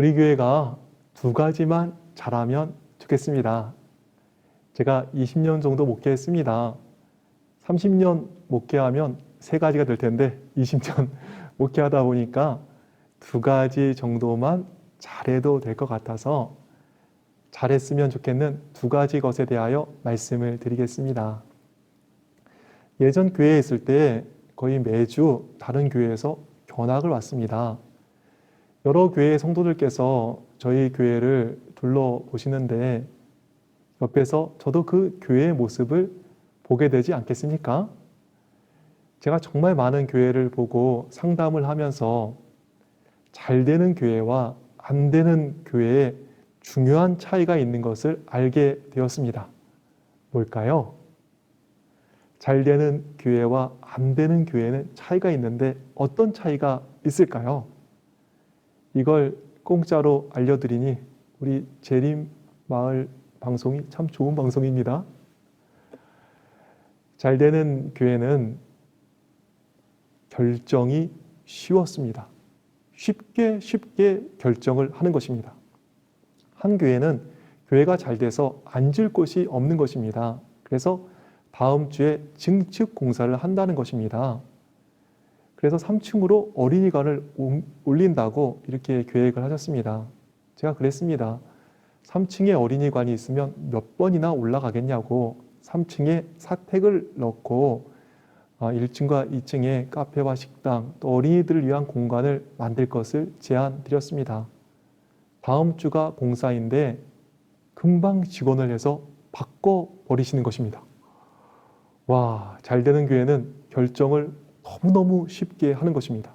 우리 교회가 두 가지만 잘하면 좋겠습니다. 제가 20년 정도 목회했습니다. 30년 목회하면 세 가지가 될 텐데 20년 목회하다 보니까 두 가지 정도만 잘해도 될 것 같아서 잘했으면 좋겠는 두 가지 것에 대하여 말씀을 드리겠습니다. 예전 교회에 있을 때 거의 매주 다른 교회에서 견학을 왔습니다. 여러 교회의 성도들께서 저희 교회를 둘러보시는데 옆에서 저도 그 교회의 모습을 보게 되지 않겠습니까? 제가 정말 많은 교회를 보고 상담을 하면서 잘 되는 교회와 안 되는 교회에 중요한 차이가 있는 것을 알게 되었습니다. 뭘까요? 잘 되는 교회와 안 되는 교회는 차이가 있는데 어떤 차이가 있을까요? 이걸 공짜로 알려드리니 우리 재림마을 방송이 참 좋은 방송입니다. 잘 되는 교회는 결정이 쉬웠습니다. 쉽게 결정을 하는 것입니다. 한 교회는 교회가 잘 돼서 앉을 곳이 없는 것입니다. 그래서 다음 주에 증축 공사를 한다는 것입니다. 그래서 3층으로 어린이관을 올린다고 이렇게 계획을 하셨습니다. 제가 그랬습니다. 3층에 어린이관이 있으면 몇 번이나 올라가겠냐고 3층에 사택을 넣고 1층과 2층에 카페와 식당 또 어린이들을 위한 공간을 만들 것을 제안 드렸습니다. 다음 주가 공사인데 금방 직원을 해서 바꿔버리시는 것입니다. 와, 잘 되는 교회는 결정을 너무너무 쉽게 하는 것입니다.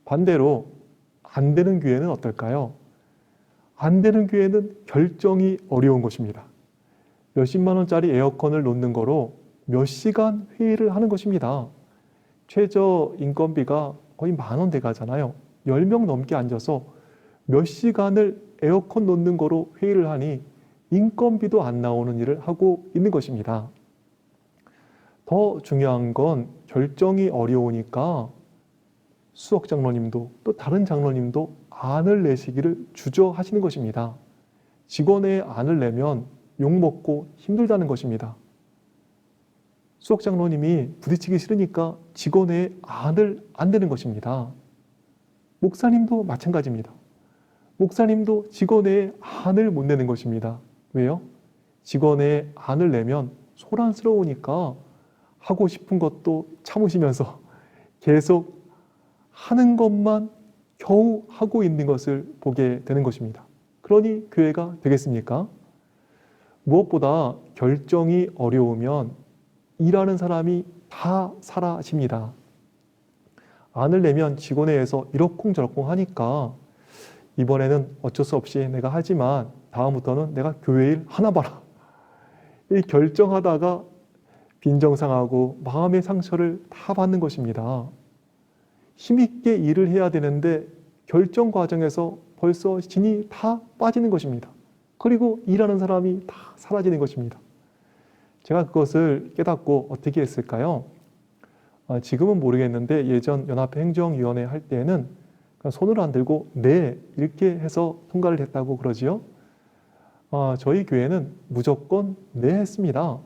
반대로 안 되는 교회는 어떨까요? 안 되는 교회는 결정이 어려운 것입니다. 몇십만 원짜리 에어컨을 놓는 거로 몇 시간 회의를 하는 것입니다. 최저 인건비가 거의 10,000원 돼 가잖아요. 10명 넘게 앉아서 몇 시간을 에어컨 놓는 거로 회의를 하니 인건비도 안 나오는 일을 하고 있는 것입니다. 더 중요한 건 결정이 어려우니까 수석 장로님도 또 다른 장로님도 안을 내시기를 주저하시는 것입니다. 직원의 안을 내면 욕먹고 힘들다는 것입니다. 수석 장로님이 부딪히기 싫으니까 직원의 안을 안 내는 것입니다. 목사님도 마찬가지입니다. 목사님도 직원의 안을 못 내는 것입니다. 왜요? 직원의 안을 내면 소란스러우니까 하고 싶은 것도 참으시면서 계속 하는 것만 겨우 하고 있는 것을 보게 되는 것입니다. 그러니 교회가 되겠습니까? 무엇보다 결정이 어려우면 일하는 사람이 다 사라집니다. 안을 내면 직원에 의해서 이러쿵저러쿵 하니까 이번에는 어쩔 수 없이 내가 하지만 다음부터는 내가 교회 일 하나 봐라. 이 결정하다가 빈정상하고 마음의 상처를 다 받는 것입니다. 힘있게 일을 해야 되는데 결정 과정에서 벌써 진이 다 빠지는 것입니다. 그리고 일하는 사람이 다 사라지는 것입니다. 제가 그것을 깨닫고 어떻게 했을까요? 지금은 모르겠는데 예전 연합행정위원회 할 때는 손을 안 들고 네 이렇게 해서 통과를 했다고 그러지요. 저희 교회는 무조건 네 했습니다.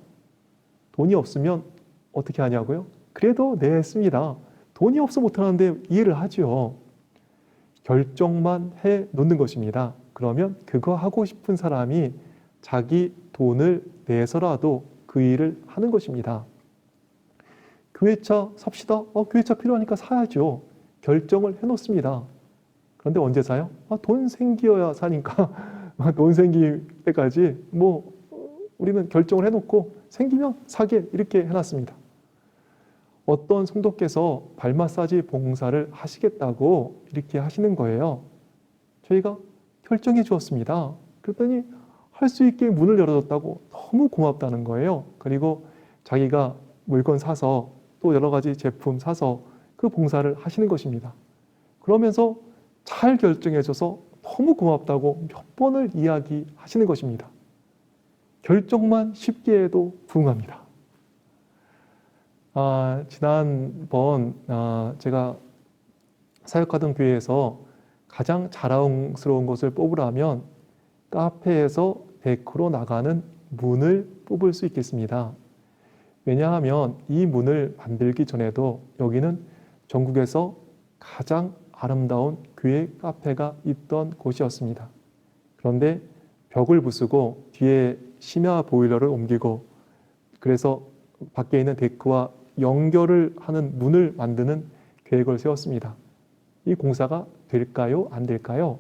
돈이 없으면 어떻게 하냐고요? 그래도 네 했습니다. 돈이 없어 못하는데 이해를 하죠. 결정만 해 놓는 것입니다. 그러면 그거 하고 싶은 사람이 자기 돈을 내서라도 그 일을 하는 것입니다. 교회차 삽시다. 교회차 필요하니까 사야죠. 결정을 해놓습니다. 그런데 언제 사요? 돈 생겨야 사니까 돈 생길 때까지 우리는 결정을 해놓고 생기면 사게 이렇게 해놨습니다. 어떤 성도께서 발 마사지 봉사를 하시겠다고 이렇게 하시는 거예요. 저희가 결정해 주었습니다. 그랬더니 할 수 있게 문을 열어줬다고 너무 고맙다는 거예요. 그리고 자기가 물건 사서 또 여러 가지 제품 사서 그 봉사를 하시는 것입니다. 그러면서 잘 결정해 줘서 너무 고맙다고 몇 번을 이야기하시는 것입니다. 결정만 쉽게 해도 부응합니다. 지난번 제가 사역하던 교회에서 가장 자랑스러운 것을 뽑으라면 카페에서 데크로 나가는 문을 뽑을 수 있겠습니다. 왜냐하면 이 문을 만들기 전에도 여기는 전국에서 가장 아름다운 교회 카페가 있던 곳이었습니다. 그런데 벽을 부수고 뒤에 심야 보일러를 옮기고 그래서 밖에 있는 데크와 연결을 하는 문을 만드는 계획을 세웠습니다. 이 공사가 될까요? 안 될까요?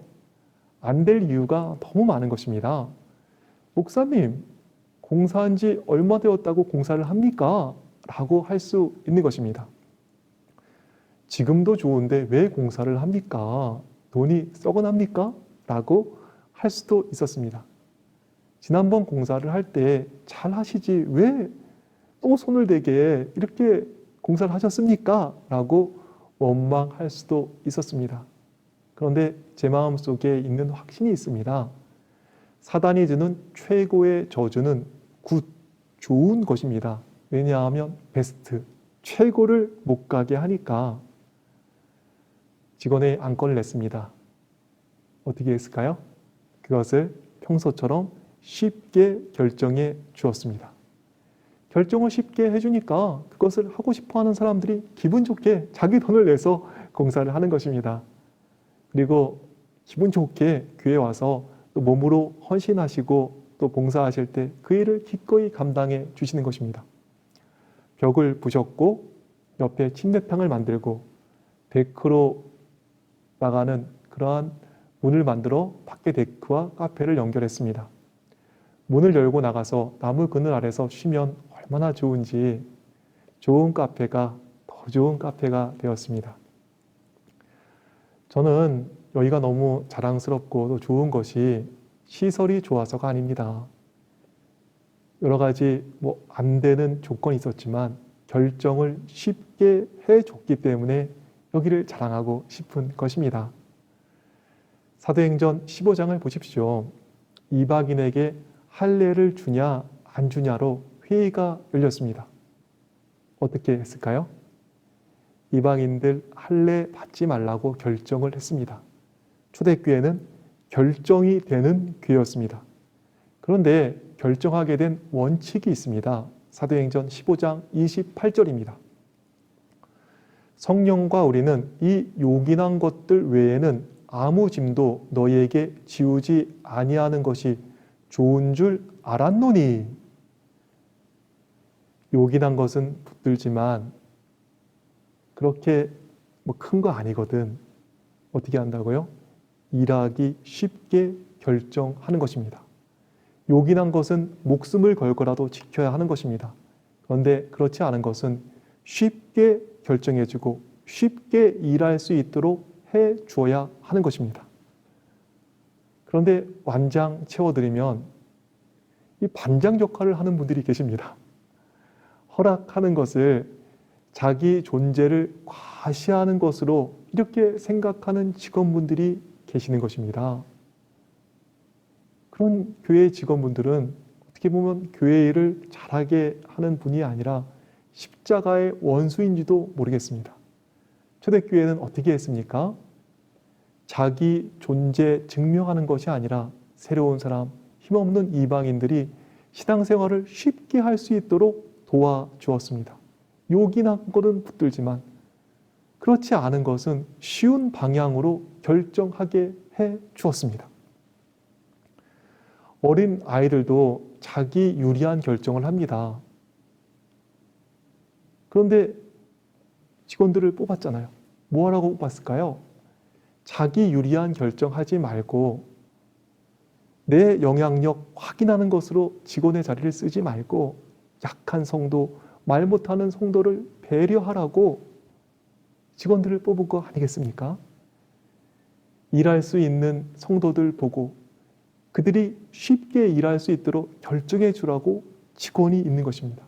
안 될 이유가 너무 많은 것입니다. 목사님, 공사한 지 얼마 되었다고 공사를 합니까? 라고 할 수 있는 것입니다. 지금도 좋은데 왜 공사를 합니까? 돈이 썩어납니까? 라고 할 수도 있었습니다. 지난번 공사를 할 때 잘 하시지 왜 또 손을 대게 이렇게 공사를 하셨습니까? 라고 원망할 수도 있었습니다. 그런데 제 마음속에 있는 확신이 있습니다. 사단이 주는 최고의 저주는 굿, 좋은 것입니다. 왜냐하면 베스트, 최고를 못 가게 하니까. 직원의 안건을 냈습니다. 어떻게 했을까요? 그것을 평소처럼 쉽게 결정해 주었습니다. 결정을 쉽게 해주니까 그것을 하고 싶어하는 사람들이 기분 좋게 자기 돈을 내서 공사를 하는 것입니다. 그리고 기분 좋게 교회에 와서 또 몸으로 헌신하시고 또 봉사하실 때 그 일을 기꺼이 감당해 주시는 것입니다. 벽을 부셨고 옆에 침대탕을 만들고 데크로 나가는 그러한 문을 만들어 밖에 데크와 카페를 연결했습니다. 문을 열고 나가서 나무 그늘 아래서 쉬면 얼마나 좋은지 좋은 카페가 더 좋은 카페가 되었습니다. 저는 여기가 너무 자랑스럽고 또 좋은 것이 시설이 좋아서가 아닙니다. 여러 가지 안 되는 조건이 있었지만 결정을 쉽게 해줬기 때문에 여기를 자랑하고 싶은 것입니다. 사도행전 15장을 보십시오. 이방인에게 할례를 주냐 안 주냐로 회의가 열렸습니다. 어떻게 했을까요? 이방인들 할례 받지 말라고 결정을 했습니다. 초대교회는 결정이 되는 교회였습니다. 그런데 결정하게 된 원칙이 있습니다. 사도행전 15장 28절입니다. 성령과 우리는 이 요긴한 것들 외에는 아무 짐도 너희에게 지우지 아니하는 것이 좋은 줄 알았노니. 요긴한 것은 붙들지만 그렇게 큰 거 아니거든. 어떻게 한다고요? 일하기 쉽게 결정하는 것입니다. 요긴한 것은 목숨을 걸고라도 지켜야 하는 것입니다. 그런데 그렇지 않은 것은 쉽게 결정해주고 쉽게 일할 수 있도록 해 주어야 하는 것입니다. 그런데 완장 채워드리면 이 반장 역할을 하는 분들이 계십니다. 허락하는 것을 자기 존재를 과시하는 것으로 이렇게 생각하는 직원분들이 계시는 것입니다. 그런 교회 직원분들은 어떻게 보면 교회 일을 잘하게 하는 분이 아니라 십자가의 원수인지도 모르겠습니다. 초대교회는 어떻게 했습니까? 자기 존재 증명하는 것이 아니라 새로운 사람, 힘없는 이방인들이 신앙생활을 쉽게 할 수 있도록 도와주었습니다. 요긴한 것은 붙들지만 그렇지 않은 것은 쉬운 방향으로 결정하게 해 주었습니다. 어린 아이들도 자기 유리한 결정을 합니다. 그런데 직원들을 뽑았잖아요. 뭐 하라고 뽑았을까요? 자기 유리한 결정하지 말고 내 영향력 확인하는 것으로 직원의 자리를 쓰지 말고 약한 성도, 말 못하는 성도를 배려하라고 직원들을 뽑은 거 아니겠습니까? 일할 수 있는 성도들 보고 그들이 쉽게 일할 수 있도록 결정해 주라고 직원이 있는 것입니다.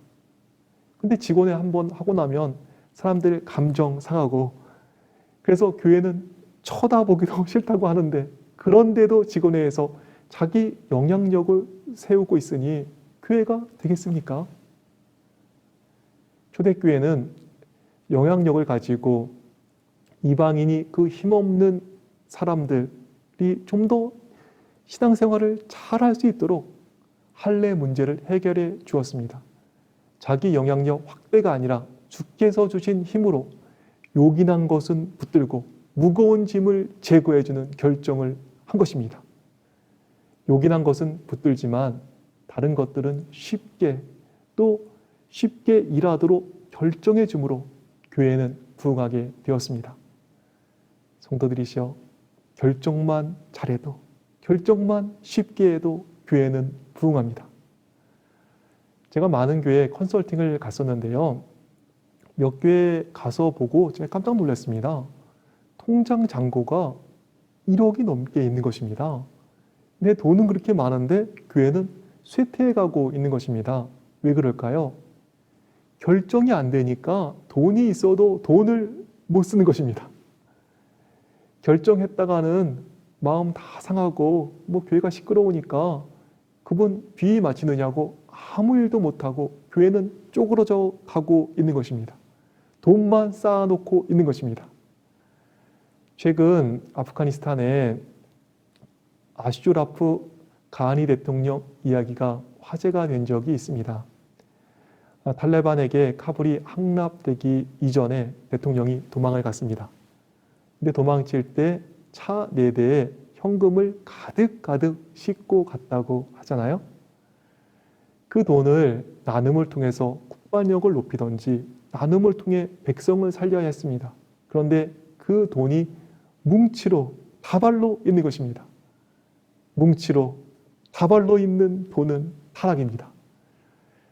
근데 직원이 한번 하고 나면 사람들의 감정 상하고 그래서 교회는 쳐다보기도 싫다고 하는데 그런데도 직원회에서 자기 영향력을 세우고 있으니 교회가 되겠습니까? 초대교회는 영향력을 가지고 이방인이 그 힘없는 사람들이 좀 더 신앙생활을 잘 할 수 있도록 할례 문제를 해결해 주었습니다. 자기 영향력 확대가 아니라 주께서 주신 힘으로 요긴한 것은 붙들고 무거운 짐을 제거해 주는 결정을 한 것입니다. 요긴한 것은 붙들지만 다른 것들은 쉽게 또 쉽게 일하도록 결정해 주므로 교회는 부흥하게 되었습니다. 성도들이시여, 결정만 잘해도, 결정만 쉽게 해도 교회는 부흥합니다. 제가 많은 교회 컨설팅을 갔었는데요. 몇 교회 가서 보고 제가 깜짝 놀랐습니다. 통장 잔고가 1억이 넘게 있는 것입니다. 근데 돈은 그렇게 많은데 교회는 쇠퇴해 가고 있는 것입니다. 왜 그럴까요? 결정이 안 되니까 돈이 있어도 돈을 못 쓰는 것입니다. 결정했다가는 마음 다 상하고 교회가 시끄러우니까 그분 비위 맞히느냐고 아무 일도 못하고 교회는 쪼그러져 가고 있는 것입니다. 돈만 쌓아놓고 있는 것입니다. 최근 아프가니스탄에 아슈라프 가니 대통령 이야기가 화제가 된 적이 있습니다. 탈레반에게 카불이 함락되기 이전에 대통령이 도망을 갔습니다. 근데 도망칠 때 차 4대에 현금을 가득가득 싣고 갔다고 하잖아요. 그 돈을 나눔을 통해서 국반력을 높이던지 나눔을 통해 백성을 살려야 했습니다. 그런데 그 돈이 뭉치로 다발로 있는 것입니다. 뭉치로 다발로 있는 돈은 타락입니다.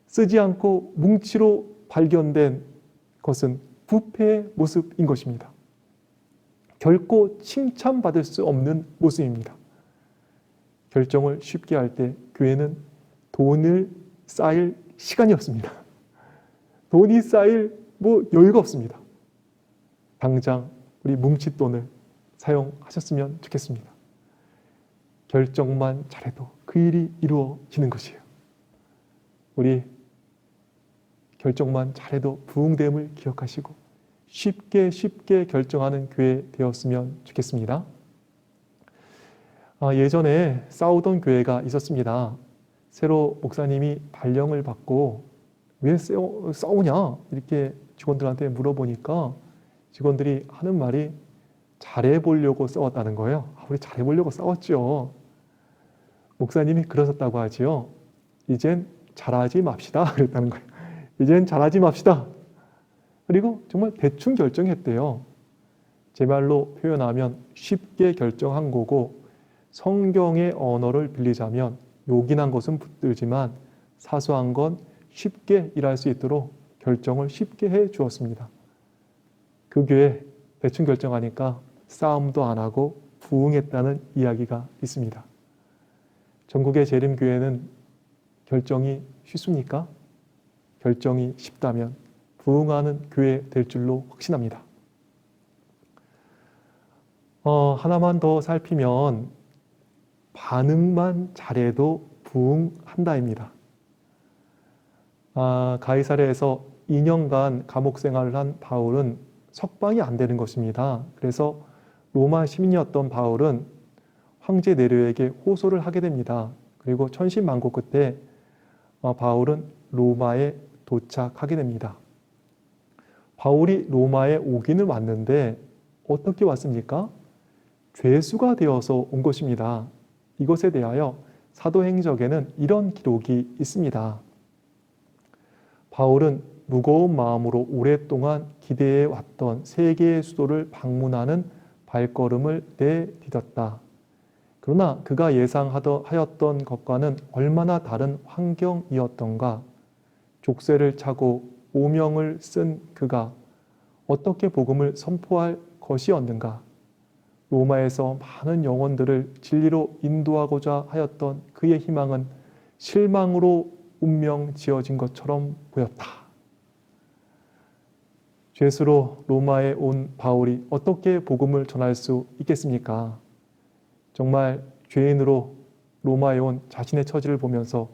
쓰지 않고 뭉치로 발견된 것은 부패의 모습인 것입니다. 결코 칭찬받을 수 없는 모습입니다. 결정을 쉽게 할 때 교회는 돈을 쌓일 시간이 없습니다. 돈이 쌓일 여유가 없습니다. 당장 우리 뭉칫돈을 사용하셨으면 좋겠습니다. 결정만 잘해도 그 일이 이루어지는 것이에요. 우리 결정만 잘해도 부흥됨을 기억하시고 쉽게 결정하는 교회 되었으면 좋겠습니다. 예전에 싸우던 교회가 있었습니다. 새로 목사님이 발령을 받고 왜 싸우냐 이렇게 직원들한테 물어보니까 직원들이 하는 말이 잘해보려고 싸웠다는 거예요. 우리 잘해보려고 싸웠죠. 목사님이 그러셨다고 하지요. 이젠 잘하지 맙시다 그랬다는 거예요. 이젠 잘하지 맙시다. 그리고 정말 대충 결정했대요. 제 말로 표현하면 쉽게 결정한 거고, 성경의 언어를 빌리자면 요긴한 것은 붙들지만 사소한 건 쉽게 일할 수 있도록 결정을 쉽게 해 주었습니다. 그 교회 대충 결정하니까 싸움도 안 하고 부흥했다는 이야기가 있습니다. 전국의 재림교회는 결정이 쉽습니까? 결정이 쉽다면 부흥하는 교회 될 줄로 확신합니다. 하나만 더 살피면 반응만 잘해도 부흥한다입니다. 가이사랴에서 2년간 감옥 생활을 한 바울은 석방이 안 되는 것입니다. 그래서 로마 시민이었던 바울은 황제 네로에게 호소를 하게 됩니다. 그리고 천신만고 끝에 바울은 로마에 도착하게 됩니다. 바울이 로마에 오기는 왔는데 어떻게 왔습니까? 죄수가 되어서 온 것입니다. 이것에 대하여 사도행적에는 이런 기록이 있습니다. 바울은 무거운 마음으로 오랫동안 기대해 왔던 세계의 수도를 방문하는 발걸음을 내디뎠다. 그러나 그가 예상하였던 것과는 얼마나 다른 환경이었던가. 족쇄를 차고 오명을 쓴 그가 어떻게 복음을 선포할 것이었는가. 로마에서 많은 영혼들을 진리로 인도하고자 하였던 그의 희망은 실망으로 운명 지어진 것처럼 보였다. 죄수로 로마에 온 바울이 어떻게 복음을 전할 수 있겠습니까? 정말 죄인으로 로마에 온 자신의 처지를 보면서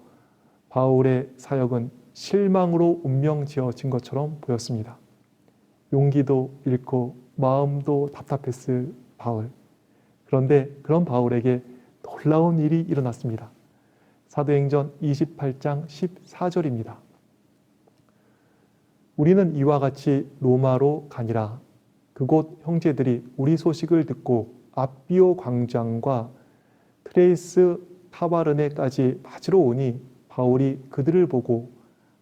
바울의 사역은 실망으로 운명 지어진 것처럼 보였습니다. 용기도 잃고 마음도 답답했을 바울. 그런데 그런 바울에게 놀라운 일이 일어났습니다. 사도행전 28장 14절입니다. 우리는 이와 같이 로마로 가니라. 그곳 형제들이 우리 소식을 듣고 앞비오 광장과 트레이스 타바르네까지 맞으러 오니 바울이 그들을 보고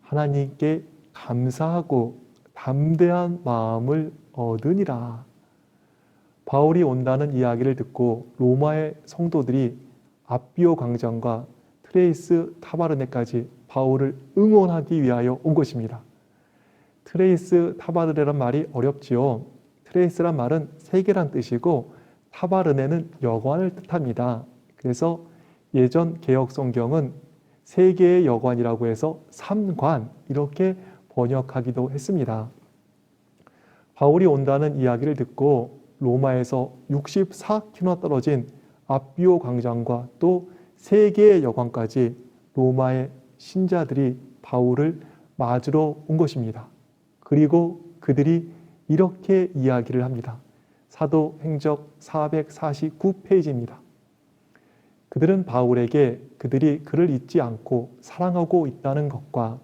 하나님께 감사하고 담대한 마음을 얻으니라. 바울이 온다는 이야기를 듣고 로마의 성도들이 앞비오 광장과 트레이스 타바르네까지 바울을 응원하기 위하여 온 것입니다. 트레이스 타바르네란 말이 어렵지요. 트레이스란 말은 세계란 뜻이고 타바르네는 여관을 뜻합니다. 그래서 예전 개역 성경은 세계의 여관이라고 해서 삼관 이렇게 번역하기도 했습니다. 바울이 온다는 이야기를 듣고 로마에서 64km 떨어진 앞비오 광장과 또 세계의 여관까지 로마의 신자들이 바울을 맞으러 온 것입니다. 그리고 그들이 이렇게 이야기를 합니다. 사도행적 449페이지입니다. 그들은 바울에게 그들이 그를 잊지 않고 사랑하고 있다는 것과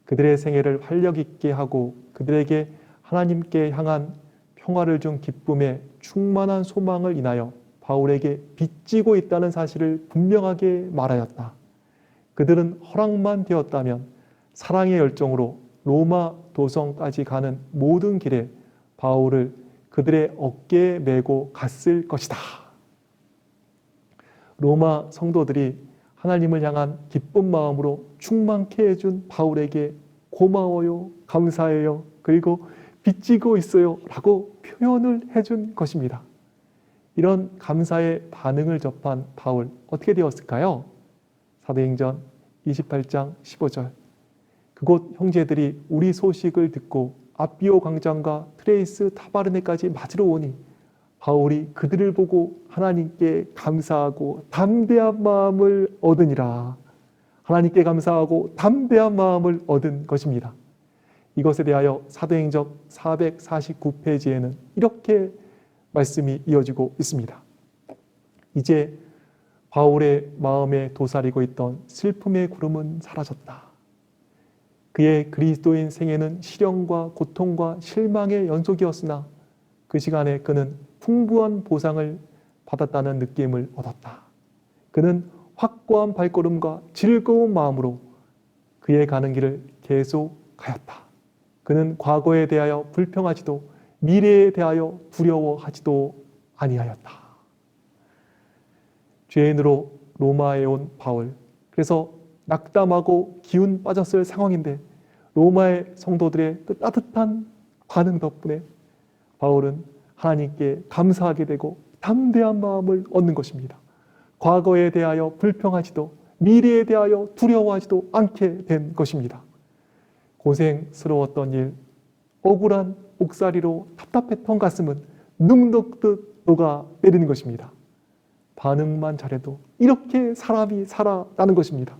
그들의 생애를 활력 있게 하고 그들에게 하나님께 향한 평화를 준 기쁨에 충만한 소망을 인하여 바울에게 빚지고 있다는 사실을 분명하게 말하였다. 그들은 허락만 되었다면 사랑의 열정으로 로마 도성까지 가는 모든 길에 바울을 그들의 어깨에 메고 갔을 것이다. 로마 성도들이 하나님을 향한 기쁜 마음으로 충만케 해준 바울에게 고마워요, 감사해요, 그리고 빚지고 있어요 라고 표현을 해준 것입니다. 이런 감사의 반응을 접한 바울 어떻게 되었을까요? 사도행전 28장 15절 그곳 형제들이 우리 소식을 듣고 앞비오 광장과 트레이스 타바르네까지 맞으러 오니 바울이 그들을 보고 하나님께 감사하고 담대한 마음을 얻으니라. 하나님께 감사하고 담대한 마음을 얻은 것입니다. 이것에 대하여 사도행전 449페이지에는 이렇게 말씀이 이어지고 있습니다. 이제 바울의 마음에 도사리고 있던 슬픔의 구름은 사라졌다. 그의 그리스도인 생애는 시련과 고통과 실망의 연속이었으나 그 시간에 그는 풍부한 보상을 받았다는 느낌을 얻었다. 그는 확고한 발걸음과 즐거운 마음으로 그의 가는 길을 계속 가였다. 그는 과거에 대하여 불평하지도 미래에 대하여 두려워하지도 아니하였다. 죄인으로 로마에 온 바울. 그래서 낙담하고 기운 빠졌을 상황인데 로마의 성도들의 그 따뜻한 반응 덕분에 바울은 하나님께 감사하게 되고 담대한 마음을 얻는 것입니다. 과거에 대하여 불평하지도 미래에 대하여 두려워하지도 않게 된 것입니다. 고생스러웠던 일, 억울한 옥살이로 답답했던 가슴은 눅눅듯 녹아 내리는 것입니다. 반응만 잘해도 이렇게 사람이 살아나는 것입니다.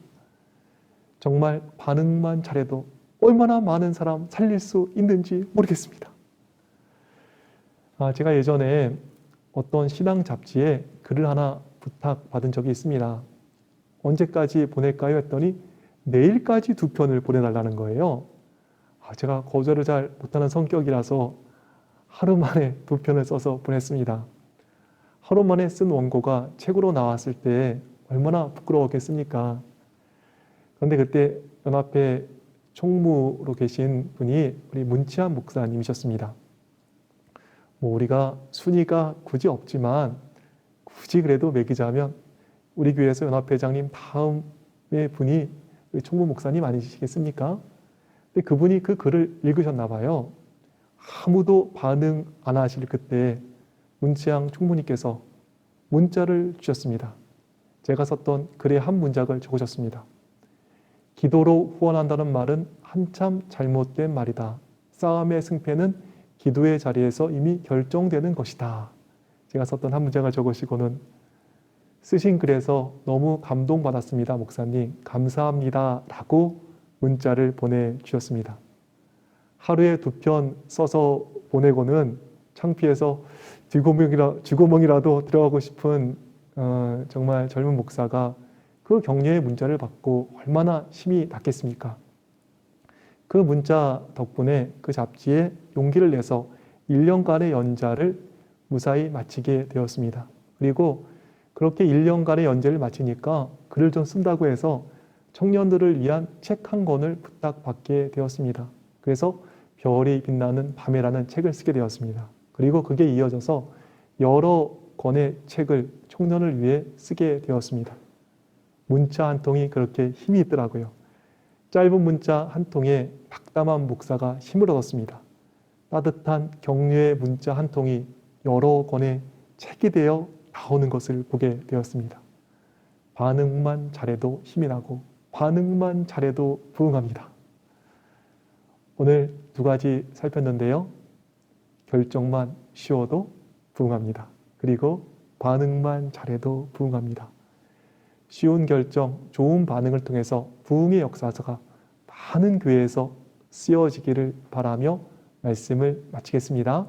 정말 반응만 잘해도 얼마나 많은 사람 살릴 수 있는지 모르겠습니다. 제가 예전에 어떤 신앙 잡지에 글을 하나 부탁받은 적이 있습니다. 언제까지 보낼까요? 했더니 내일까지 2편을 보내달라는 거예요. 제가 거절을 잘 못하는 성격이라서 하루 만에 2편을 써서 보냈습니다. 하루 만에 쓴 원고가 책으로 나왔을 때 얼마나 부끄러웠겠습니까? 그런데 그때 연합회 총무로 계신 분이 우리 문치한 목사님이셨습니다. 우리가 순위가 굳이 없지만 굳이 그래도 매기자면 우리 교회에서 연합회장님 다음의 분이 총무 목사님 아니시겠습니까? 근데 그분이 그 글을 읽으셨나 봐요. 아무도 반응 안 하실 그때 문치양 총무님께서 문자를 주셨습니다. 제가 썼던 글의 한 문장을 적으셨습니다. 기도로 후원한다는 말은 한참 잘못된 말이다. 싸움의 승패는 기도의 자리에서 이미 결정되는 것이다. 제가 썼던 한 문장을 적으시고는 쓰신 글에서 너무 감동받았습니다. 목사님 감사합니다 라고 문자를 보내주셨습니다. 하루에 2편 써서 보내고는 창피해서 쥐구멍이라도 들어가고 싶은 정말 젊은 목사가 그 격려의 문자를 받고 얼마나 힘이 났겠습니까? 그 문자 덕분에 그 잡지에 용기를 내서 1년간의 연자를 무사히 마치게 되었습니다. 그리고 그렇게 1년간의 연재를 마치니까 글을 좀 쓴다고 해서 청년들을 위한 책 한 권을 부탁받게 되었습니다. 그래서 별이 빛나는 밤에라는 책을 쓰게 되었습니다. 그리고 그게 이어져서 여러 권의 책을 청년을 위해 쓰게 되었습니다. 문자 한 통이 그렇게 힘이 있더라고요. 짧은 문자 한 통에 박담한 목사가 힘을 얻었습니다. 따뜻한 격려의 문자 한 통이 여러 권의 책이 되어 나오는 것을 보게 되었습니다. 반응만 잘해도 힘이 나고 반응만 잘해도 부응합니다. 오늘 두 가지 살폈는데요. 결정만 쉬워도 부응합니다. 그리고 반응만 잘해도 부응합니다. 쉬운 결정, 좋은 반응을 통해서 부응의 역사가 많은 교회에서 쓰여지기를 바라며 말씀을 마치겠습니다.